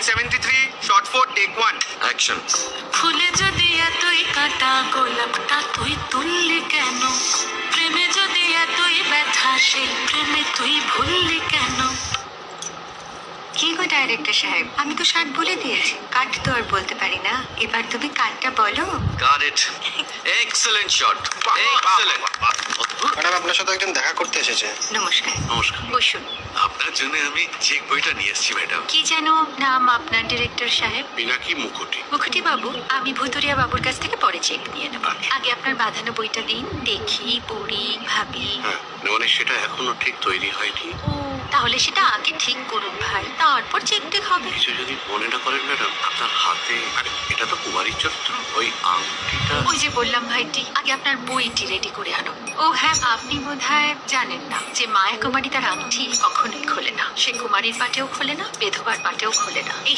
73 shot 4 take 1 action. ফুলে যদি এতই কাটা গোলাপটা তুই তুললি কেন? প্রেমে যদি এতই ব্যথা সেই প্রেমে তুই ভুললি কেন? কি গো ডাইরেক্টর সাহেব, আমি তো ষাট বলে দিয়েছি, কাট তো আর বলতে পারি না। এবার তুমি কাটটা বলো। Got it. Excellent shot, excellent. Madam আপনার সাথে একজন দেখা করতে এসেছে। নমস্কার, নমস্কার। বসুন। আপনার জন্য আমি চেক বইটা নিয়ে এসেছি ম্যাডাম। কি যেন নাম আপনার ডিরেক্টর সাহেব? পিনাকি মুখোটি। মুখুটি বাবু, আমি ভুতুরিয়া বাবুর কাছ থেকে পরে চেক নিয়ে নেব। আগে আপনার বাঁধানো বইটা দিন, দেখি, পড়ি, ভাবি। হ্যাঁ, মানে সেটা এখনো ঠিক তৈরি হয়নি। ও, তাহলে সেটা আগে ঠিক করুন ভাই, তারপর চেক টেক হবে। কিছু যদি মনে না করেন ম্যাডাম, আপনার হাতে, আরে এটা তো কুমারীর চরিত্র, ওই আংটিটা। ওই যে বললাম ভাইটি, আগে আপনার বইটি রেডি করে আনো। ও হ্যাঁ, আপনি বোধহয় জানেন না যে মায়া কুমারী তার আংটি কখনোই খোলে না। সে কুমারীর পাটেও খোলে না, বেধবার পাটেও খোলে না। এই